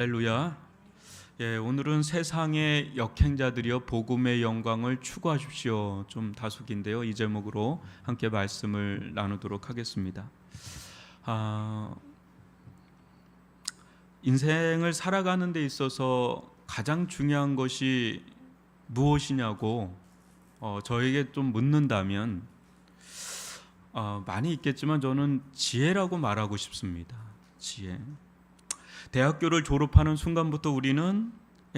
할렐루야. 오늘은 세상의 역행자들이여 복음의 영광을 추구하십시오. 좀 다속인데요. 이 제목으로 함께 말씀을 나누도록 하겠습니다. 인생을 살아가는 데 있어서 가장 중요한 것이 무엇이냐고 저에게 좀 묻는다면 많이 있겠지만 저는 지혜라고 말하고 싶습니다. 지혜. 대학교를 졸업하는 순간부터 우리는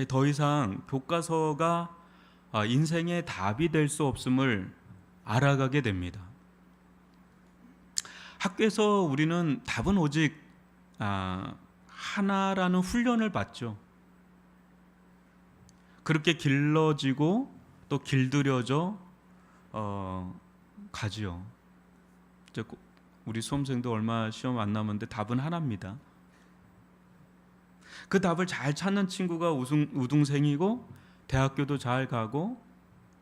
더 이상 교과서가 인생의 답이 될 수 없음을 알아가게 됩니다. 학교에서 우리는 답은 오직 하나라는 훈련을 받죠. 그렇게 길러지고 또 길들여져 가지요. 우리 수험생도 얼마 시험 안 남았는데 답은 하나입니다. 그 답을 잘 찾는 친구가 우등생이고 대학교도 잘 가고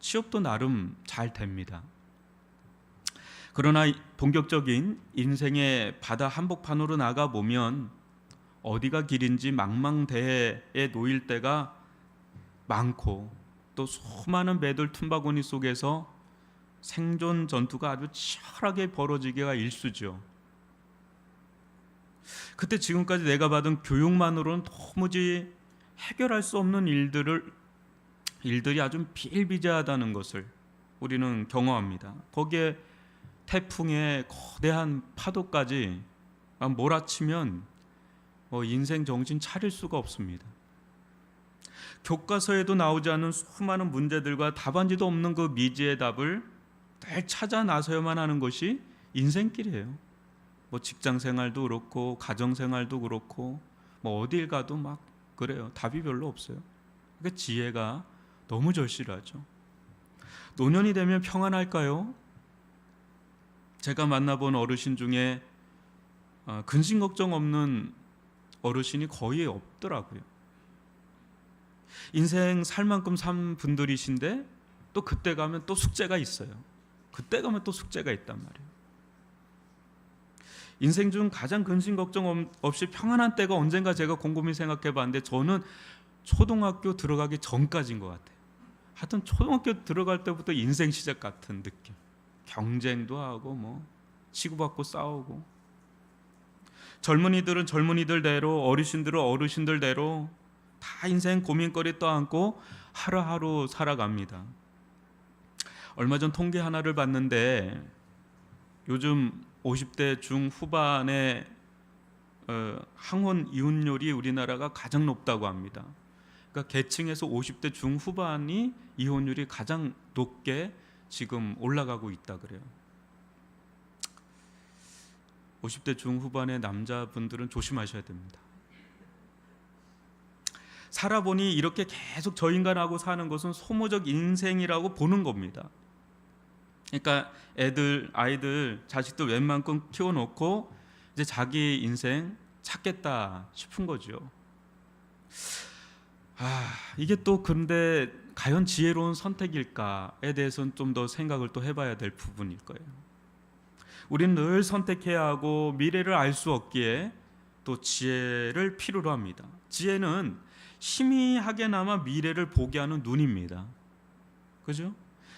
취업도 나름 잘 됩니다. 그러나 본격적인 인생의 바다 한복판으로 나가 보면 어디가 길인지 망망대해에 놓일 때가 많고 또 수많은 배들 틈바구니 속에서 생존 전투가 아주 치열하게 벌어지기가 일쑤죠. 그때 지금까지 내가 받은 교육만으로는 도무지 해결할 수 없는 일들이 아주 비일비재하다는 것을 우리는 경험합니다. 거기에 태풍의 거대한 파도까지 몰아치면 인생 정신 차릴 수가 없습니다. 교과서에도 나오지 않은 수많은 문제들과 답안지도 없는 그 미지의 답을 늘 찾아 나서야만 하는 것이 인생길이에요. 직장 생활도 그렇고 가정 생활도 그렇고 어딜 가도 막 그래요. 답이 별로 없어요. 그러니까 지혜가 너무 절실하죠. 노년이 되면 평안할까요? 제가 만나본 어르신 중에 근심 걱정 없는 어르신이 거의 없더라고요. 인생 살 만큼 산 분들이신데 또 그때 가면 또 숙제가 있어요. 그때 가면 또 숙제가 있단 말이에요. 인생 중 가장 근심 걱정 없이 평안한 때가 언젠가 제가 곰곰이 생각해 봤는데 저는 초등학교 들어가기 전까지인 것 같아요. 하여튼 초등학교 들어갈 때부터 인생 시작 같은 느낌. 경쟁도 하고 치고받고 싸우고. 젊은이들은 젊은이들대로, 어르신들은 어르신들대로 다 인생 고민거리 떠안고 하루하루 살아갑니다. 얼마 전 통계 하나를 봤는데 요즘 50대 중후반의 항혼 이혼율이 우리나라가 가장 높다고 합니다. 그러니까 계층에서 50대 중후반이 이혼율이 가장 높게 지금 올라가고 있다 그래요. 50대 중후반의 남자분들은 조심하셔야 됩니다. 살아보니 이렇게 계속 저 인간하고 사는 것은 소모적 인생이라고 보는 겁니다. 그러니까 아이들, 자식들 웬만큼 키워놓고 이제 자기 인생 찾겠다 싶은 거죠. 이게 또 근데 과연 지혜로운 선택일까에 대해서는 좀 더 생각을 또 해봐야 될 부분일 거예요. 우리는 늘 선택해야 하고 미래를 알 수 없기에 또 지혜를 필요로 합니다. 지혜는 희미하게나마 미래를 보게 하는 눈입니다. 그죠?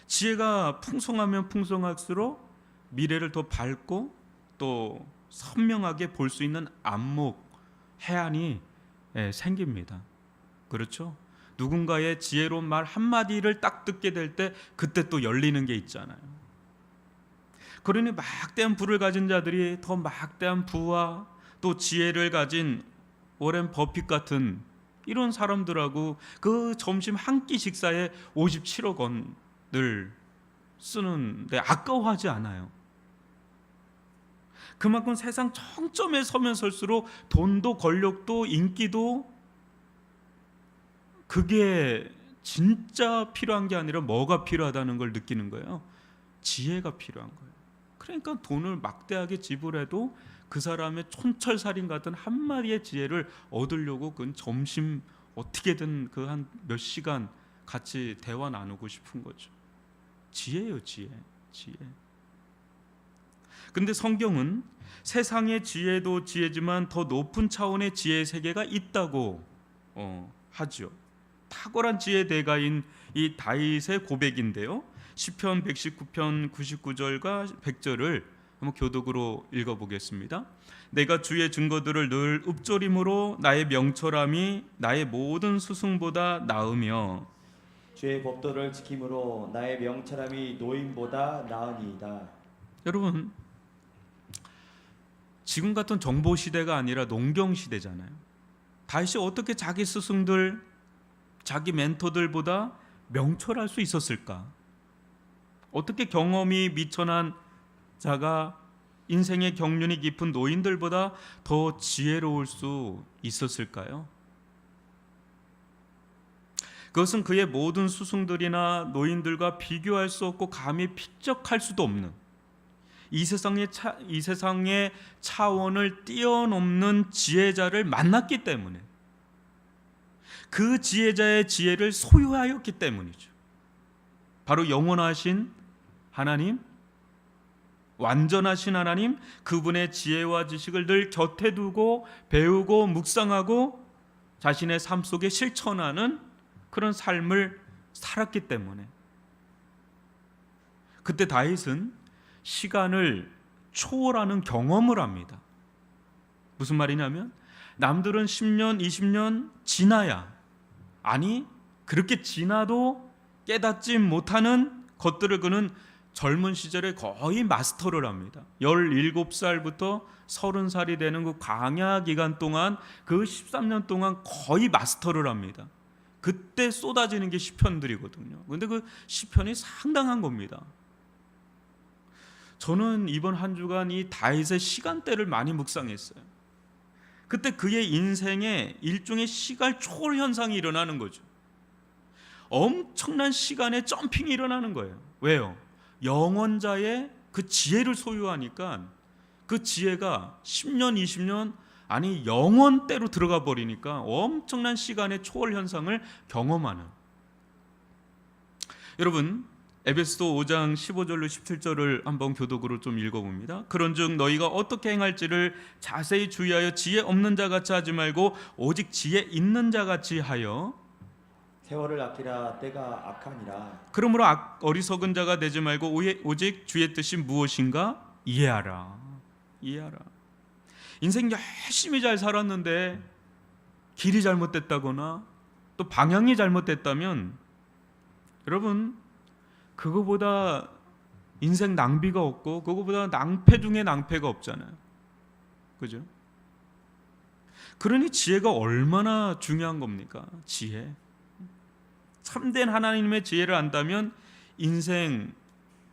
지혜가 풍성하면 풍성할수록 미래를 더 밝고 또 선명하게 볼 수 있는 안목, 해안이 생깁니다. 그렇죠? 누군가의 지혜로운 말 한마디를 딱 듣게 될 때 그때 또 열리는 게 있잖아요. 그러니 막대한 부를 가진 자들이 더 막대한 부와 또 지혜를 가진 워렌 버핏 같은 이런 사람들하고 그 점심 한 끼 식사에 57억 원을 쓰는데 아까워하지 않아요. 그만큼 세상 정점에 서면 설수록 돈도 권력도 인기도 그게 진짜 필요한 게 아니라 뭐가 필요하다는 걸 느끼는 거예요. 지혜가 필요한 거예요. 그러니까 돈을 막대하게 지불해도 그 사람의 촌철살인 같은 한마디의 지혜를 얻으려고 그 점심 어떻게든 그 한 몇 시간 같이 대화 나누고 싶은 거죠. 지혜예요, 지혜. 근데 성경은 세상의 지혜도 지혜지만 더 높은 차원의 지혜의 세계가 있다고 하죠. 탁월한 지혜 대가인 이 다윗의 고백인데요. 시편 119편 99절과 100절을 한번 교독으로 읽어보겠습니다. 내가 주의 증거들을 늘 읊조림으로 나의 명철함이 나의 모든 스승보다 나으며 주의 법도를 지킴으로 나의 명철함이 노인보다 나으니이다. 여러분, 지금 같은 정보 시대가 아니라 농경 시대잖아요. 다윗이 어떻게 자기 스승들, 자기 멘토들보다 명철할 수 있었을까? 어떻게 경험이 미천한 자가 인생의 경륜이 깊은 노인들보다 더 지혜로울 수 있었을까요? 그것은 그의 모든 스승들이나 노인들과 비교할 수 없고 감히 pik적할 수도 없는 이 세상의 차원을 뛰어넘는 지혜자를 만났기 때문에, 그 지혜자의 지혜를 소유하였기 때문이죠. 바로 영원하신 하나님, 완전하신 하나님, 그분의 지혜와 지식을 늘 곁에 두고 배우고 묵상하고 자신의 삶 속에 실천하는 그런 삶을 살았기 때문에, 그때 다윗은 시간을 초월하는 경험을 합니다. 무슨 말이냐면, 남들은 10년, 20년 지나야, 아니 그렇게 지나도 깨닫지 못하는 것들을 그는 젊은 시절에 거의 마스터를 합니다. 17살부터 30살이 되는 그 광야 기간 동안, 그 13년 동안 거의 마스터를 합니다. 그때 쏟아지는 게 시편들이거든요. 근데 그 시편이 상당한 겁니다. 저는 이번 한 주간 이 다윗의 시간대를 많이 묵상했어요. 그때 그의 인생에 일종의 시간 초월 현상이 일어나는 거죠. 엄청난 시간의 점핑이 일어나는 거예요. 왜요? 영원자의 그 지혜를 소유하니까 그 지혜가 10년, 20년, 아니 영원대로 들어가 버리니까 엄청난 시간의 초월 현상을 경험하는. 여러분, 에베소서 5장 15절로 17절을 한번 교독으로 좀 읽어봅니다. 그런즉 너희가 어떻게 행할지를 자세히 주의하여 지혜 없는 자같이 하지 말고 오직 지혜 있는 자같이 하여 세월을 아끼라 때가 악하니라. 그러므로 어리석은 자가 되지 말고 오직 주의 뜻이 무엇인가 이해하라. 인생 열심히 잘 살았는데 길이 잘못됐다거나 또 방향이 잘못됐다면, 여러분, 그거보다 인생 낭비가 없고 그거보다 낭패 중에 낭패가 없잖아요. 그죠? 그러니 지혜가 얼마나 중요한 겁니까? 지혜. 참된 하나님의 지혜를 안다면 인생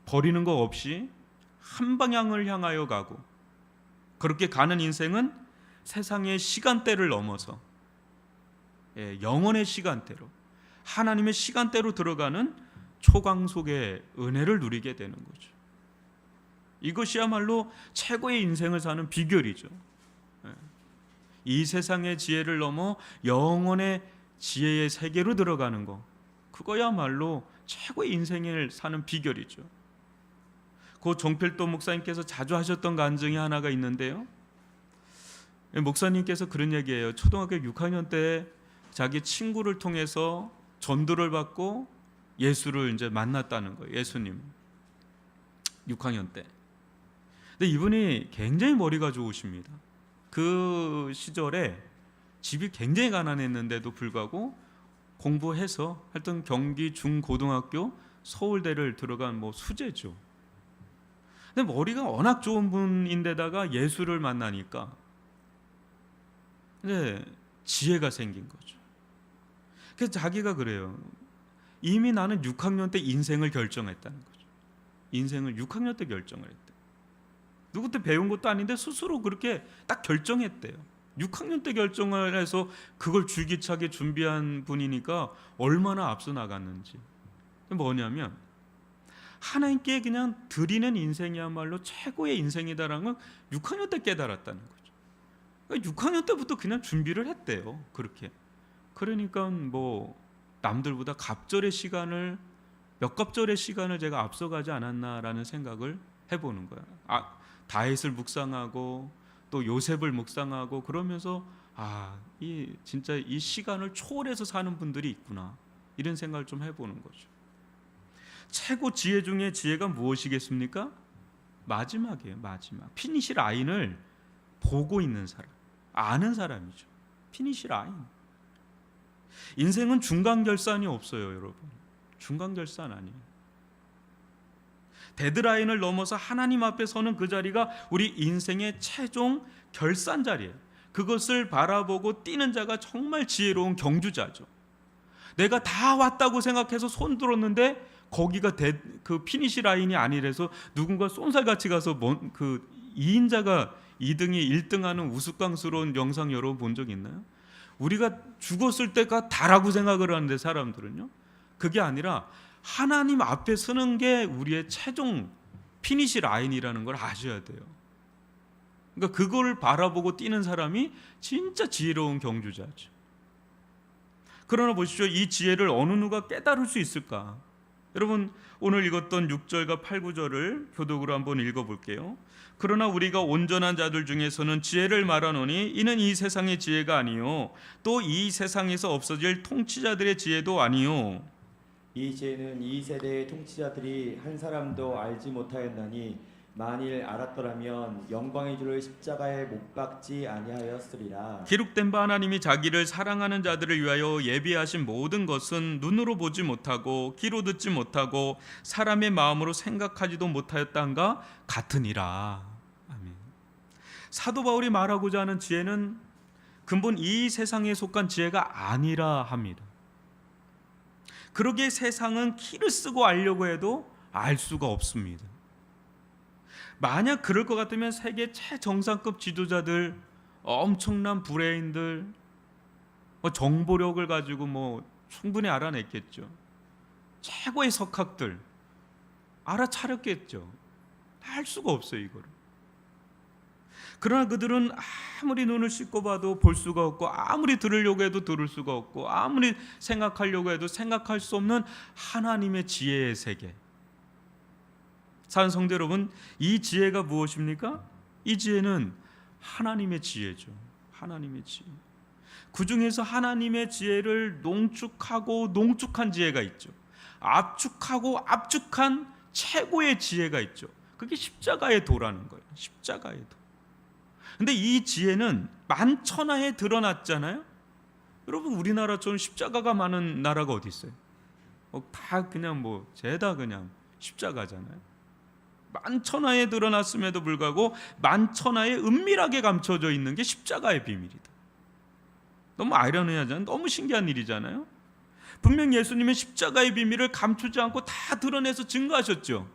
버리는 거 없이 한 방향을 향하여 가고, 그렇게 가는 인생은 세상의 시간대를 넘어서 영원의 시간대로, 하나님의 시간대로 들어가는 초강속의 은혜를 누리게 되는 거죠. 이것이야말로 최고의 인생을 사는 비결이죠. 이 세상의 지혜를 넘어 영원의 지혜의 세계로 들어가는 거, 그거야말로 최고의 인생을 사는 비결이죠. 그 정필도 목사님께서 자주 하셨던 간증이 하나가 있는데요. 목사님께서 그런 얘기예요. 초등학교 6학년 때 자기 친구를 통해서 전도를 받고 예수를 이제 만났다는 거예요. 예수님. 6학년 때. 근데 이분이 굉장히 머리가 좋으십니다. 그 시절에 집이 굉장히 가난했는데도 불구하고 공부해서 하여튼 경기 중고등학교 서울대를 들어간 수재죠. 근데 머리가 워낙 좋은 분인데다가 예수를 만나니까 이제 지혜가 생긴 거죠. 그래서 자기가 그래요. 이미 나는 6학년 때 인생을 결정했다는 거죠. 인생을 6학년 때 결정을 했대. 누구 때 배운 것도 아닌데 스스로 그렇게 딱 결정했대요. 6학년 때 결정을 해서 그걸 줄기차게 준비한 분이니까 얼마나 앞서 나갔는지. 뭐냐면 하나님께 그냥 드리는 인생이야말로 최고의 인생이다라는 걸 6학년 때 깨달았다는 거죠. 그러니까 6학년 때부터 그냥 준비를 했대요. 그렇게. 그러니까 남들보다 갑절의 시간을, 몇 갑절의 시간을 제가 앞서가지 않았나라는 생각을 해보는 거예요. 다윗을 묵상하고 또 요셉을 묵상하고 그러면서 이 진짜 이 시간을 초월해서 사는 분들이 있구나, 이런 생각을 좀 해보는 거죠. 최고 지혜 중에 지혜가 무엇이겠습니까? 마지막이에요. 마지막 피니시 라인을 보고 있는 사람, 아는 사람이죠. 피니시 라인. 인생은 중간결산이 없어요, 여러분. 중간결산 아니에요. 데드라인을 넘어서 하나님 앞에 서는 그 자리가 우리 인생의 최종 결산 자리예요. 그것을 바라보고 뛰는 자가 정말 지혜로운 경주자죠. 내가 다 왔다고 생각해서 손 들었는데 거기가 그 피니시 라인이 아니라서 누군가 쏜살같이 가서 그 2인자가 2등이 1등하는 우스꽝스러운 영상 여러분 본 적 있나요? 우리가 죽었을 때가 다라고 생각을 하는데 사람들은요, 그게 아니라 하나님 앞에 서는 게 우리의 최종 피니시 라인이라는 걸 아셔야 돼요. 그러니까 그걸 바라보고 뛰는 사람이 진짜 지혜로운 경주자죠. 그러나 보십시오, 이 지혜를 어느 누가 깨달을 수 있을까? 여러분, 오늘 읽었던 6절과 8, 9절을 교독으로 한번 읽어볼게요. 그러나 우리가 온전한 자들 중에서는 지혜를 말하노니 이는 이 세상의 지혜가 아니요 또 이 세상에서 없어질 통치자들의 지혜도 아니요. 이 지혜는 이 세대의 통치자들이 한 사람도 알지 못하였나니 만일 알았더라면 영광의 주를 십자가에 못 박지 아니하였으리라. 기록된 바 하나님이 자기를 사랑하는 자들을 위하여 예비하신 모든 것은 눈으로 보지 못하고 귀로 듣지 못하고 사람의 마음으로 생각하지도 못하였단가 같으니라. 아멘. 사도 바울이 말하고자 하는 지혜는 근본 이 세상에 속한 지혜가 아니라 합니다. 그러기에 세상은 키를 쓰고 알려고 해도 알 수가 없습니다. 만약 그럴 것 같으면 세계 최정상급 지도자들, 엄청난 브레인들, 정보력을 가지고 충분히 알아냈겠죠. 최고의 석학들 알아차렸겠죠. 할 수가 없어요, 이거를. 그러나 그들은 아무리 눈을 씻고 봐도 볼 수가 없고, 아무리 들으려고 해도 들을 수가 없고, 아무리 생각하려고 해도 생각할 수 없는 하나님의 지혜의 세계. 사는 성도 여러분, 이 지혜가 무엇입니까? 이 지혜는 하나님의 지혜죠. 하나님의 지혜. 그 중에서 하나님의 지혜를 농축하고 농축한 지혜가 있죠. 압축하고 압축한 최고의 지혜가 있죠. 그게 십자가의 도라는 거예요. 십자가의 도. 근데 이 지혜는 만천하에 드러났잖아요. 여러분, 우리나라처럼 십자가가 많은 나라가 어디 있어요? 다 그냥 죄다 그냥 십자가잖아요. 만천하에 드러났음에도 불구하고 만천하에 은밀하게 감춰져 있는 게 십자가의 비밀이다. 너무 아이러니하잖아요. 너무 신기한 일이잖아요. 분명 예수님은 십자가의 비밀을 감추지 않고 다 드러내서 증거하셨죠.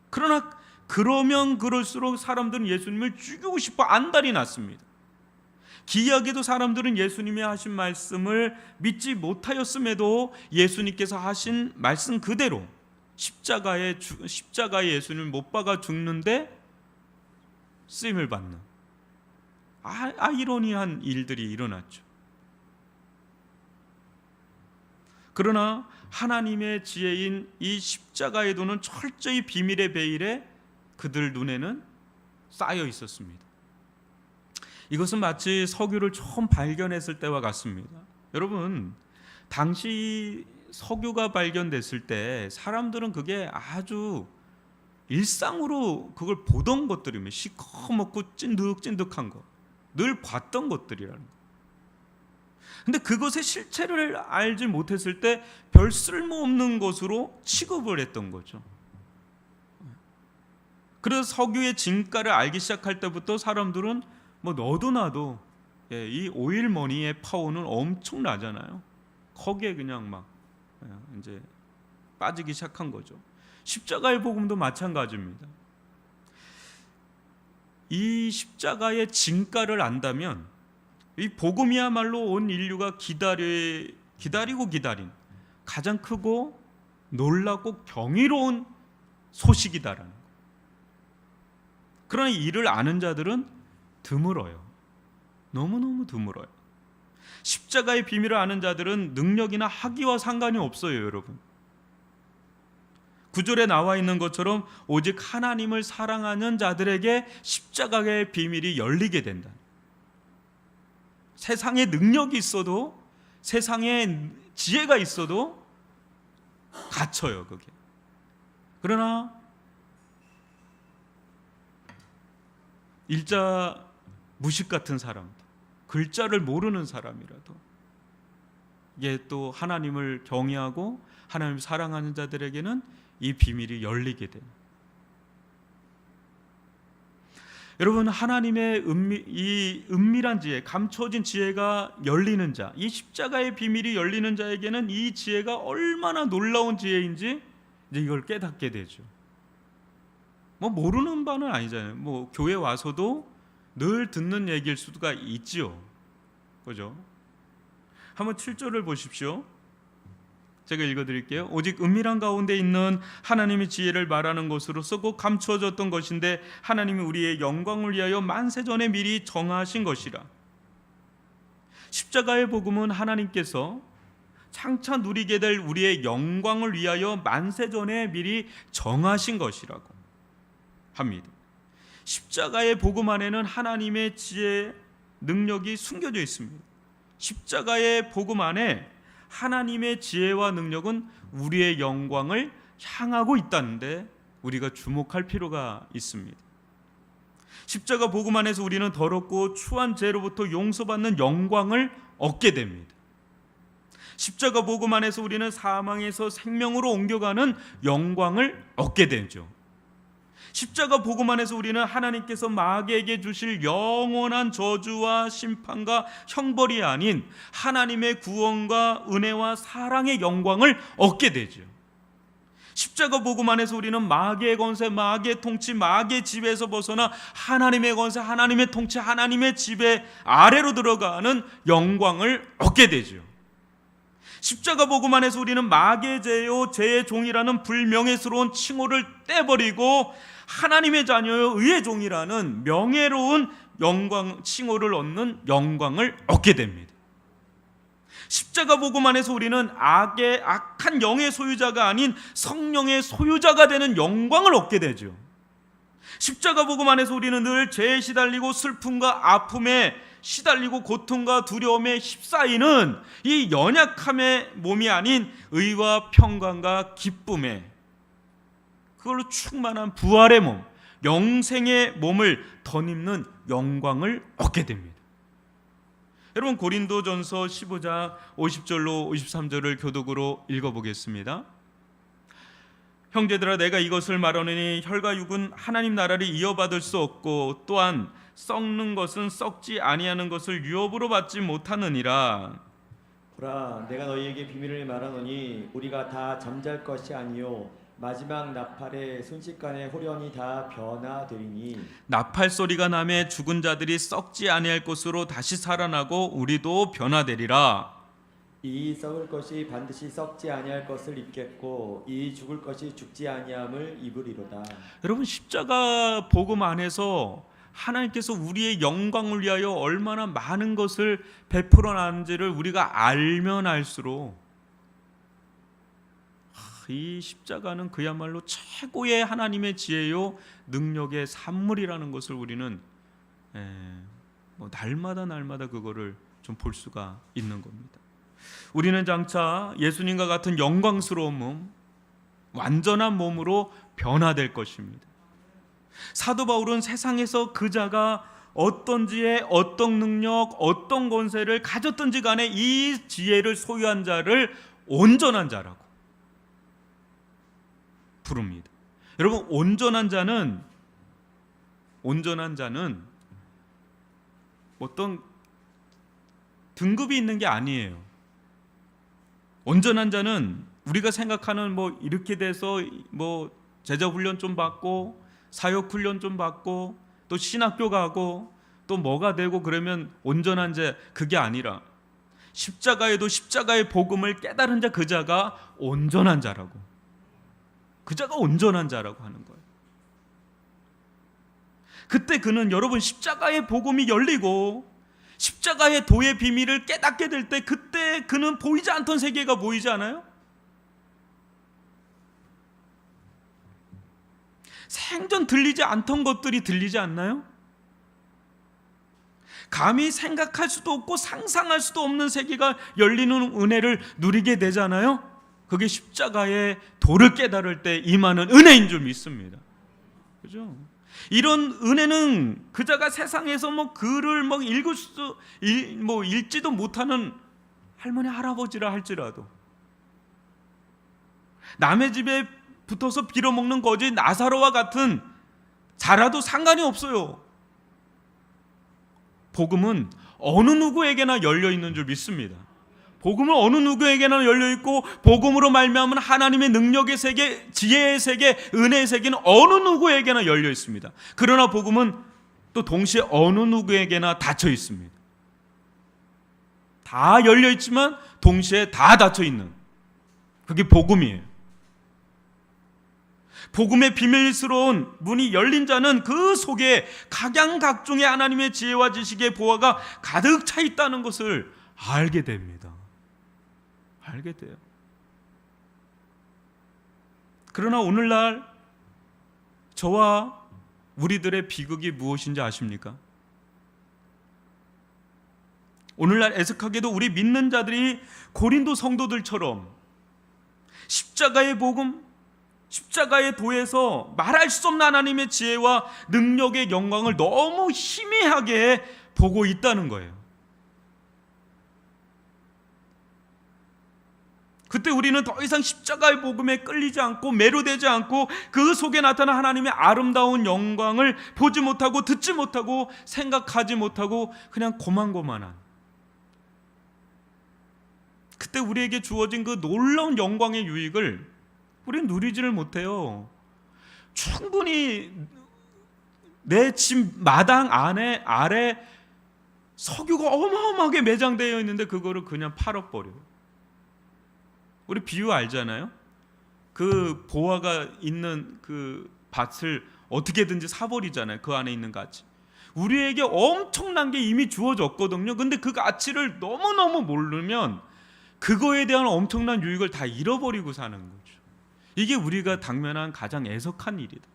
그러나 그러면 그럴수록 사람들은 예수님을 죽이고 싶어 안달이 났습니다. 기이하게도 사람들은 예수님이 하신 말씀을 믿지 못하였음에도 예수님께서 하신 말씀 그대로 십자가에 예수님을 못 박아 죽는데 쓰임을 받는 아이러니한 일들이 일어났죠. 그러나 하나님의 지혜인 이 십자가의 도는 철저히 비밀의 베일에 그들 눈에는 쌓여 있었습니다. 이것은 마치 석유를 처음 발견했을 때와 같습니다. 여러분, 당시 석유가 발견됐을 때 사람들은 그게 아주 일상으로 그걸 보던 것들이면 시커멓고 찐득찐득한 거, 늘 봤던 것들이라는 거. 근데 그것의 실체를 알지 못했을 때 별 쓸모없는 것으로 취급을 했던 거죠. 그래서 석유의 진가를 알기 시작할 때부터 사람들은 너도 나도 이 오일머니의 파워는 엄청나잖아요. 거기에 그냥 이제 빠지기 시작한 거죠. 십자가의 복음도 마찬가지입니다. 이 십자가의 진가를 안다면 이 복음이야말로 온 인류가 기다리고 기다린 가장 크고 놀랍고 경이로운 소식이다라는 거. 그러나 이를 아는 자들은 드물어요. 너무너무 드물어요. 십자가의 비밀을 아는 자들은 능력이나 학위와 상관이 없어요, 여러분. 9절에 나와 있는 것처럼 오직 하나님을 사랑하는 자들에게 십자가의 비밀이 열리게 된다. 세상에 능력이 있어도, 세상에 지혜가 있어도 갇혀요, 그게. 그러나 일자 무식 같은 사람도, 글자를 모르는 사람이라도 이게 또 하나님을 경외하고 하나님을 사랑하는 자들에게는 이 비밀이 열리게 돼요. 여러분, 하나님의 이 은밀한 지혜, 감춰진 지혜가 열리는 자, 이 십자가의 비밀이 열리는 자에게는 이 지혜가 얼마나 놀라운 지혜인지 이제 이걸 깨닫게 되죠. 뭐 모르는 바는 아니잖아요. 뭐 교회 와서도 늘 듣는 얘기일 수가 있지요. 그죠? 한번 7절을 보십시오. 제가 읽어드릴게요. 오직 은밀한 가운데 있는 하나님의 지혜를 말하는 것으로서 곧 감추어졌던 것인데 하나님이 우리의 영광을 위하여 만세전에 미리 정하신 것이라. 십자가의 복음은 하나님께서 장차 누리게 될 우리의 영광을 위하여 만세전에 미리 정하신 것이라고 합니다. 십자가의 복음 안에는 하나님의 지혜, 능력이 숨겨져 있습니다. 십자가의 복음 안에 하나님의 지혜와 능력은 우리의 영광을 향하고 있다는데 우리가 주목할 필요가 있습니다. 십자가 복음 안에서 우리는 더럽고 추한 죄로부터 용서받는 영광을 얻게 됩니다. 십자가 복음 안에서 우리는 사망에서 생명으로 옮겨가는 영광을 얻게 되죠. 십자가 복음 안에서 우리는 하나님께서 마귀에게 주실 영원한 저주와 심판과 형벌이 아닌 하나님의 구원과 은혜와 사랑의 영광을 얻게 되죠. 십자가 복음 안에서 우리는 마귀의 권세, 마귀의 통치, 마귀의 지배에서 벗어나 하나님의 권세, 하나님의 통치, 하나님의 지배 아래로 들어가는 영광을 얻게 되죠. 십자가 복음 안에서 우리는 마귀의 죄요, 죄의 종이라는 불명예스러운 칭호를 떼버리고 하나님의 자녀요, 의의 종이라는 명예로운 영광, 칭호를 얻는 영광을 얻게 됩니다. 십자가 복음 안에서 우리는 악한 영의 소유자가 아닌 성령의 소유자가 되는 영광을 얻게 되죠. 십자가 복음 안에서 우리는 늘 죄에 시달리고 슬픔과 아픔에 시달리고 고통과 두려움에 휩싸이는 이 연약함의 몸이 아닌 의와 평강과 기쁨에, 그걸로 충만한 부활의 몸, 영생의 몸을 덧입는 영광을 얻게 됩니다. 여러분, 고린도전서 15장 50절로 53절을 교독으로 읽어보겠습니다. 형제들아, 내가 이것을 말하노니 혈과 육은 하나님 나라를 이어받을 수 없고 또한 썩는 것은 썩지 아니하는 것을 유업으로 받지 못하느니라. 보라, 내가 너희에게 비밀을 말하노니 우리가 다 잠잘 것이 아니요 마지막 나팔에 순식간에 호련히 다 변화되리니 나팔 소리가 나매 죽은 자들이 썩지 아니할 것으로 다시 살아나고 우리도 변화되리라. 이 썩을 것이 반드시 썩지 아니할 것을 입겠고 이 죽을 것이 죽지 아니함을 입으리로다. 여러분, 십자가 복음 안에서 하나님께서 우리의 영광을 위하여 얼마나 많은 것을 베풀어 놨는지를 우리가 알면 알수록 이 십자가는 그야말로 최고의 하나님의 지혜요 능력의 산물이라는 것을 우리는 날마다 그거를 좀 볼 수가 있는 겁니다. 우리는 장차 예수님과 같은 영광스러운 몸, 완전한 몸으로 변화될 것입니다. 사도 바울은 세상에서 그 자가 어떤 지혜, 어떤 능력, 어떤 권세를 가졌든지 간에 이 지혜를 소유한 자를 온전한 자라고 부릅니다. 여러분, 온전한 자는 어떤 등급이 있는 게 아니에요. 온전한 자는 우리가 생각하는 이렇게 돼서 제자 훈련 좀 받고 사역 훈련 좀 받고 또 신학교 가고 또 뭐가 되고 그러면 온전한 자, 그게 아니라 십자가에도 십자가의 복음을 깨달은 자, 그 자가 온전한 자라고, 그 자가 온전한 자라고 하는 거예요. 그때 그는, 여러분, 십자가의 복음이 열리고 십자가의 도의 비밀을 깨닫게 될 때 그때 그는 보이지 않던 세계가 보이지 않아요? 생전 들리지 않던 것들이 들리지 않나요? 감히 생각할 수도 없고 상상할 수도 없는 세계가 열리는 은혜를 누리게 되잖아요. 그게 십자가의 도를 깨달을 때 임하는 은혜인 줄 믿습니다. 그죠? 이런 은혜는 그자가 세상에서 글을 읽지도 못하는 할머니 할아버지라 할지라도, 남의 집에 붙어서 빌어먹는 거지 나사로와 같은 자라도 상관이 없어요. 복음은 어느 누구에게나 열려 있는 줄 믿습니다. 복음은 어느 누구에게나 열려 있고, 복음으로 말미암은 하나님의 능력의 세계, 지혜의 세계, 은혜의 세계는 어느 누구에게나 열려 있습니다. 그러나 복음은 또 동시에 어느 누구에게나 닫혀 있습니다. 다 열려 있지만 동시에 다 닫혀 있는, 그게 복음이에요. 복음의 비밀스러운 문이 열린 자는 그 속에 각양각종의 하나님의 지혜와 지식의 보화가 가득 차 있다는 것을 알게 됩니다. 알게 돼요. 그러나 오늘날 저와 우리들의 비극이 무엇인지 아십니까? 오늘날 애석하게도 우리 믿는 자들이 고린도 성도들처럼 십자가의 복음, 십자가의 도에서 말할 수 없는 하나님의 지혜와 능력의 영광을 너무 희미하게 보고 있다는 거예요. 그때 우리는 더 이상 십자가의 복음에 끌리지 않고 매료되지 않고 그 속에 나타난 하나님의 아름다운 영광을 보지 못하고 듣지 못하고 생각하지 못하고 그냥 고만고만한, 그때 우리에게 주어진 그 놀라운 영광의 유익을 우리는 누리지를 못해요. 충분히 내 집 마당 아래 석유가 어마어마하게 매장되어 있는데 그거를 그냥 팔아버려요. 우리 비유 알잖아요. 그 보화가 있는 그 밭을 어떻게든지 사버리잖아요. 그 안에 있는 가치. 우리에게 엄청난 게 이미 주어졌거든요. 근데 그 가치를 너무너무 모르면 그거에 대한 엄청난 유익을 다 잃어버리고 사는 거죠. 이게 우리가 당면한 가장 애석한 일이다.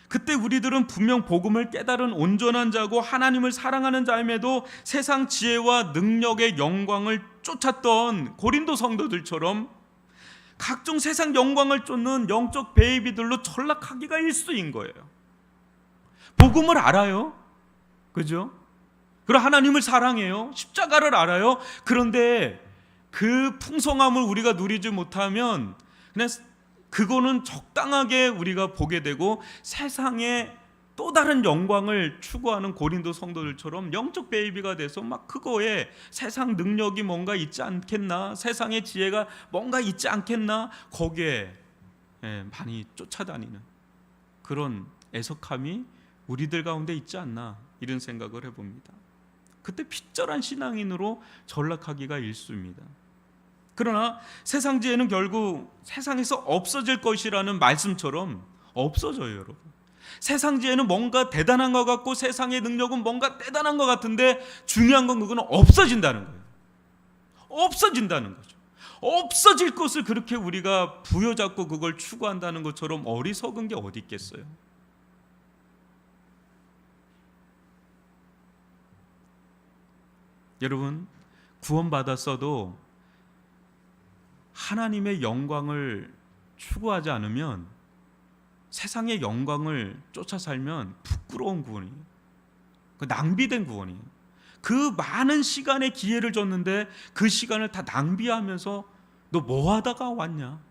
그때 우리들은 분명 복음을 깨달은 온전한 자고 하나님을 사랑하는 자임에도 세상 지혜와 능력의 영광을 쫓았던 고린도 성도들처럼 각종 세상 영광을 쫓는 영적 베이비들로 전락하기가 일쑤인 거예요. 복음을 알아요. 그죠? 그리고 하나님을 사랑해요. 십자가를 알아요. 그런데 그 풍성함을 우리가 누리지 못하면 그냥 그거는 적당하게 우리가 보게 되고 세상의 또 다른 영광을 추구하는 고린도 성도들처럼 영적 베이비가 돼서 막 그거에 세상 능력이 뭔가 있지 않겠나, 세상의 지혜가 뭔가 있지 않겠나, 거기에 많이 쫓아다니는 그런 애석함이 우리들 가운데 있지 않나, 이런 생각을 해봅니다. 그때 핏절한 신앙인으로 전락하기가 일쑤입니다. 그러나 세상 지혜는 결국 세상에서 없어질 것이라는 말씀처럼 없어져요, 여러분. 세상 지혜는 뭔가 대단한 것 같고 세상의 능력은 뭔가 대단한 것 같은데 중요한 건 그거는 없어진다는 거예요. 없어진다는 거죠. 없어질 것을 그렇게 우리가 부여잡고 그걸 추구한다는 것처럼 어리석은 게 어디 있겠어요. 여러분, 구원받았어도 하나님의 영광을 추구하지 않으면, 세상의 영광을 쫓아 살면 부끄러운 구원이에요. 낭비된 구원이에요. 그 많은 시간의 기회를 줬는데 그 시간을 다 낭비하면서 너 뭐 하다가 왔냐?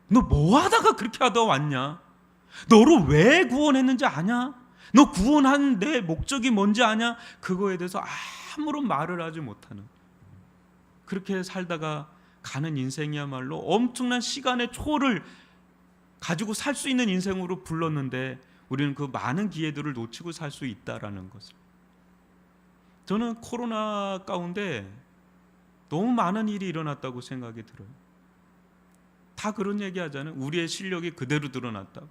너 뭐 하다가 그렇게 하다 왔냐? 너를 왜 구원했는지 아냐? 너 구원한 내 목적이 뭔지 아냐? 그거에 대해서 아무런 말을 하지 못하는, 그렇게 살다가 가는 인생이야말로 엄청난 시간의 초를 가지고 살 수 있는 인생으로 불렀는데 우리는 그 많은 기회들을 놓치고 살 수 있다라는 것을. 저는 코로나 가운데 너무 많은 일이 일어났다고 생각이 들어요. 다 그런 얘기 하잖아요. 우리의 실력이 그대로 드러났다고.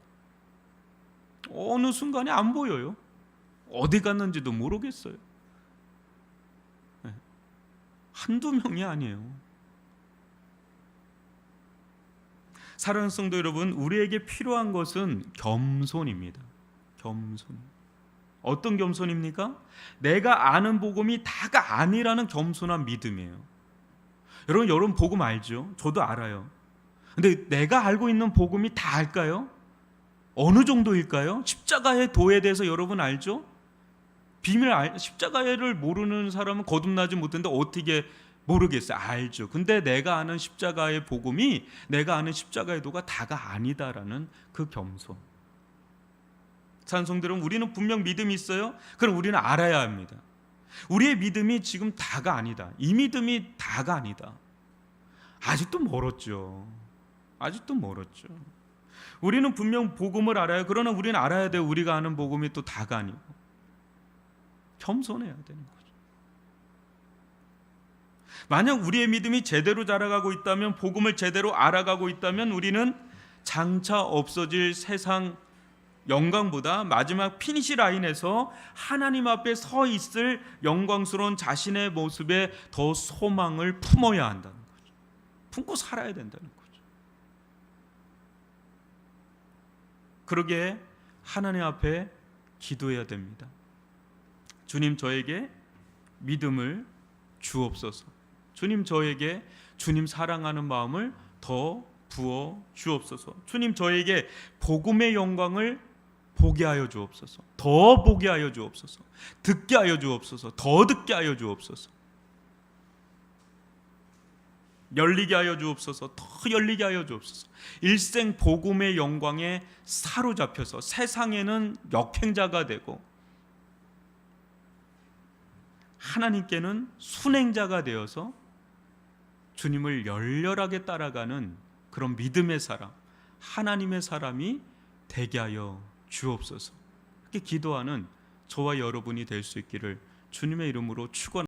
어느 순간에 안 보여요. 어디 갔는지도 모르겠어요. 한두 명이 아니에요. 사랑하는 성도 여러분, 우리에게 필요한 것은 겸손입니다. 겸손. 어떤 겸손입니까? 내가 아는 복음이 다가 아니라는 겸손한 믿음이에요. 여러분 복음 알죠? 저도 알아요. 근데 내가 알고 있는 복음이 다 알까요? 어느 정도일까요? 십자가의 도에 대해서 여러분 알죠? 십자가를 모르는 사람은 거듭나지 못했는데 어떻게 모르겠어요? 알죠. 근데 내가 아는 십자가의 복음이 내가 아는 십자가의 도가 다가 아니다라는 그 겸손. 찬송들은 우리는 분명 믿음이 있어요. 그럼 우리는 알아야 합니다. 우리의 믿음이 지금 다가 아니다. 이 믿음이 다가 아니다. 아직도 멀었죠. 아직도 멀었죠. 우리는 분명 복음을 알아요. 그러나 우리는 알아야 돼요. 우리가 아는 복음이 또 다가 아니고 겸손해야 되는 거죠. 만약 우리의 믿음이 제대로 자라가고 있다면, 복음을 제대로 알아가고 있다면 우리는 장차 없어질 세상 영광보다 마지막 피니시 라인에서 하나님 앞에 서 있을 영광스러운 자신의 모습에 더 소망을 품어야 한다는 거죠. 품고 살아야 된다는 거죠. 그러기에 하나님 앞에 기도해야 됩니다. 주님, 저에게 믿음을 주옵소서. 주님, 저에게 주님 사랑하는 마음을 더 부어 주옵소서. 주님, 저에게 복음의 영광을 보게 하여 주옵소서. 더 보게 하여 주옵소서. 듣게 하여 주옵소서. 더 듣게 하여 주옵소서. 열리게 하여 주옵소서. 더 열리게 하여 주옵소서. 일생 복음의 영광에 사로잡혀서 세상에는 역행자가 되고 하나님께는 순행자가 되어서 주님을 열렬하게 따라가는 그런 믿음의 사람, 하나님의 사람이 되게 하여 주옵소서. 이렇게 기도하는 저와 여러분이 될 수 있기를 주님의 이름으로 축원합니다.